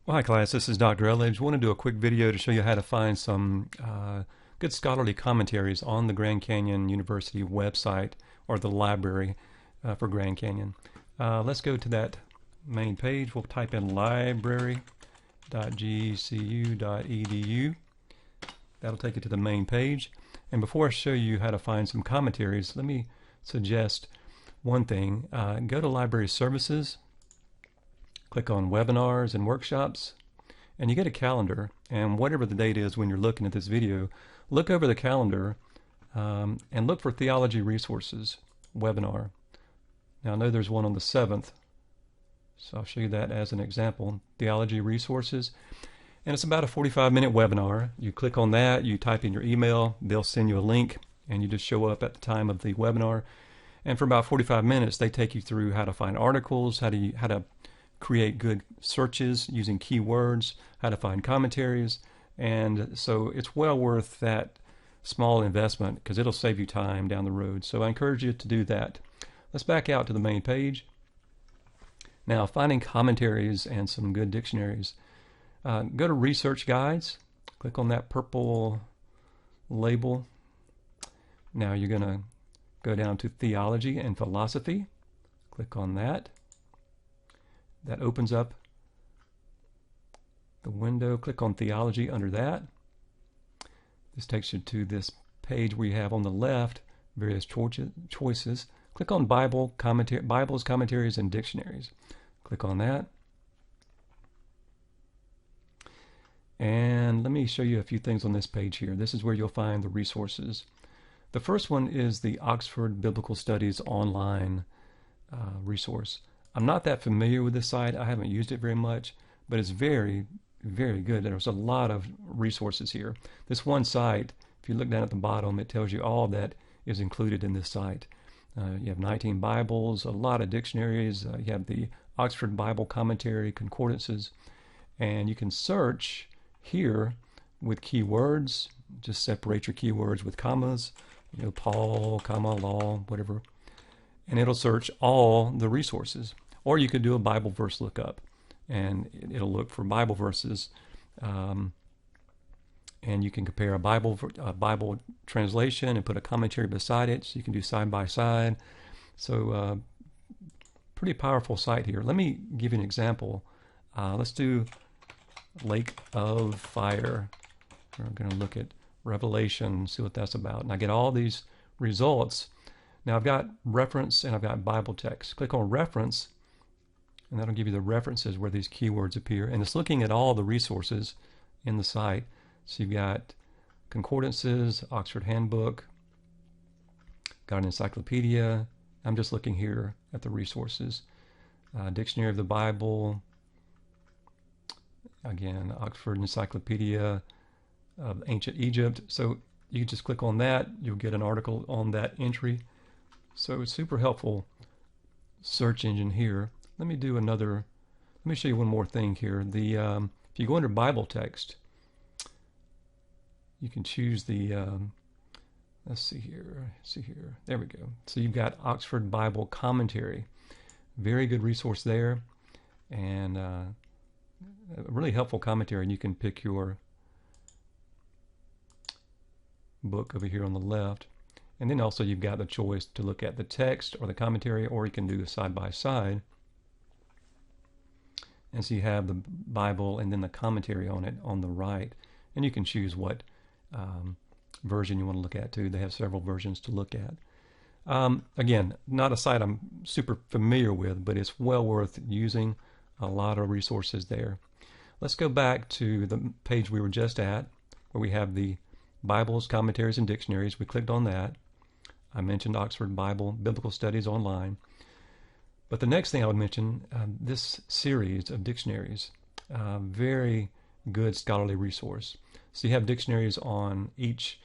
Well, hi class, this is Dr. Elledge. I want to do a quick video to show you how to find some good scholarly commentaries on the Grand Canyon University website or the library for Grand Canyon. Let's go to that main page. We'll type in library.gcu.edu. That'll take you to the main page. And before I show you how to find some commentaries, let me suggest one thing. Go to Library Services. Click on Webinars and Workshops, and you get a calendar, and whatever the date is when you're looking at this video, look over the calendar and look for Theology Resources webinar. Now I know there's one on the 7th, so I'll show you that as an example. Theology Resources, and it's about a 45-minute webinar. You click on that, you type in your email, they'll send you a link, and you just show up at the time of the webinar, and for about 45 minutes they take you through how to find articles, how to create good searches using keywords, how to find commentaries, and so it's well worth that small investment because it'll save you time down the road. So I encourage you to do that. Let's back out to the main page. Now, finding commentaries and some good dictionaries. Go to Research Guides. Click on that purple label. Now you're going to go down to Theology and Philosophy. Click on that. That opens up the window. Click on Theology under that. This takes you to this page where you have on the left various choices. Click on Bibles, Commentaries, and Dictionaries. Click on that. And let me show you a few things on this page here. This is where you'll find the resources. The first one is the Oxford Biblical Studies online resource. I'm not that familiar with this site. I haven't used it very much, but it's very, very good. There's a lot of resources here. This one site, if you look down at the bottom, it tells you all that is included in this site. You have 19 Bibles, a lot of dictionaries. You have the Oxford Bible Commentary, concordances, and you can search here with keywords. Just separate your keywords with commas. Paul, comma, law, whatever, and it'll search all the resources. Or you could do a Bible verse lookup, and it'll look for Bible verses, and you can compare a Bible translation and put a commentary beside it, so you can do side by side. So pretty powerful site here. Let me give you an example. Let's do Lake of Fire. We're going to look at Revelation, see what that's about, and I get all these results. Now I've got reference and I've got Bible text. Click on reference, and that'll give you the references where these keywords appear. And it's looking at all the resources in the site. So you've got concordances, Oxford Handbook, got an encyclopedia. I'm just looking here at the resources. Dictionary of the Bible, again, Oxford Encyclopedia of Ancient Egypt. So you can just click on that. You'll get an article on that entry. So it's super helpful search engine here. Let me show you one more thing here. If you go under Bible text, you can choose the, let's see here, there we go. So you've got Oxford Bible Commentary. Very good resource there, and a really helpful commentary, and you can pick your book over here on the left. And then also you've got the choice to look at the text or the commentary, or you can do a side by side. And so you have the Bible and then the commentary on it on the right. And you can choose what version you want to look at too. They have several versions to look at. Again, not a site I'm super familiar with, but it's well worth using. A lot of resources there. Let's go back to the page we were just at, where we have the Bibles, Commentaries, and Dictionaries. We clicked on that. I mentioned Oxford Biblical Studies online. But the next thing I would mention, this series of dictionaries, very good scholarly resource. So you have dictionaries on each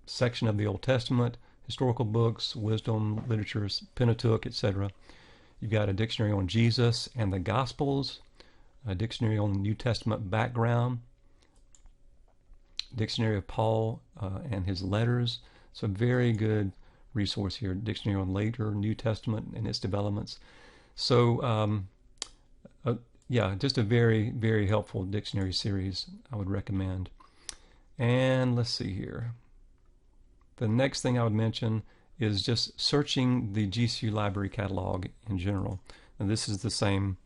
section of the Old Testament, historical books, wisdom, literature, Pentateuch, etc. You've got a dictionary on Jesus and the Gospels, a dictionary on the New Testament background, dictionary of Paul and his letters. So very good resource here. Dictionary on later New Testament and its developments. So yeah, just a very, very helpful dictionary series I would recommend. And let's see here. The next thing I would mention is just searching the GCU library catalog in general. And this is the same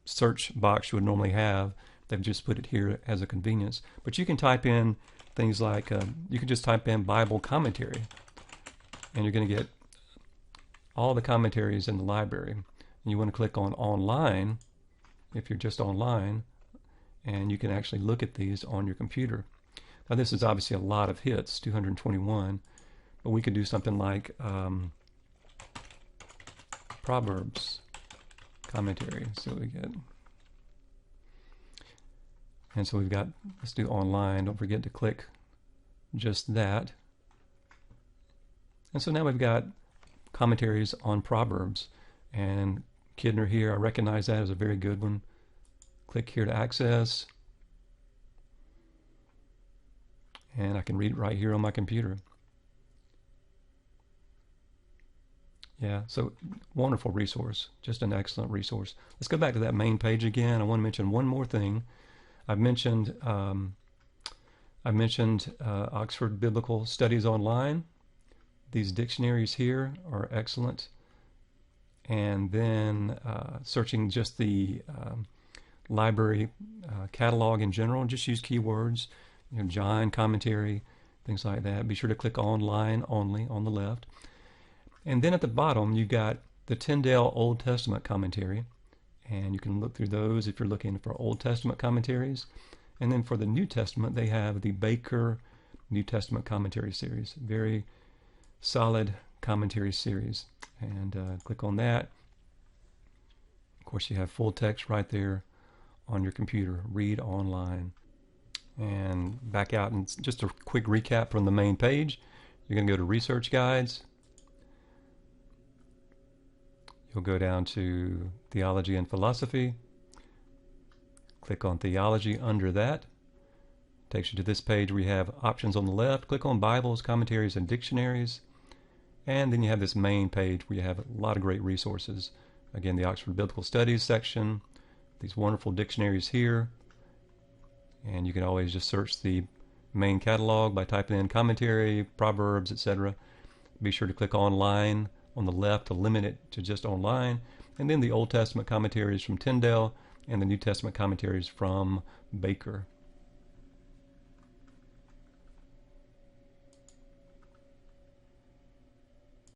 search box you would normally have. They've just put it here as a convenience. But you can type in things like, you can just type in Bible commentary, and you're going to get all the commentaries in the library. And you want to click on online if you're just online, and you can actually look at these on your computer. Now this is obviously a lot of hits, 221, but we could do something like Proverbs commentary. So we get, and so we've got, let's do online. Don't forget to click just that. And so now we've got commentaries on Proverbs. And Kidner here, I recognize that as a very good one. Click here to access. And I can read it right here on my computer. Yeah, so wonderful resource, just an excellent resource. Let's go back to that main page again. I want to mention one more thing. I've mentioned Oxford Biblical Studies Online. These dictionaries here are excellent. And then searching just the library catalog in general, just use keywords, John commentary, things like that. Be sure to click online only on the left. And then at the bottom, you've got the Tyndale Old Testament commentary, and you can look through those if you're looking for Old Testament commentaries. And then for the New Testament, they have the Baker New Testament commentary series. Very solid commentary series. And click on that. Of course, you have full text right there on your computer. Read online. And back out, and just a quick recap from the main page. You're going to go to Research Guides. You'll go down to Theology and Philosophy. Click on Theology under that. Takes you to this page where you have options on the left. Click on Bibles, Commentaries, and Dictionaries. And then you have this main page where you have a lot of great resources. Again, the Oxford Biblical Studies section, these wonderful dictionaries here. And you can always just search the main catalog by typing in commentary, Proverbs, etc. Be sure to click online on the left to limit it to just online. And then the Old Testament commentaries from Tyndale and the New Testament commentaries from Baker.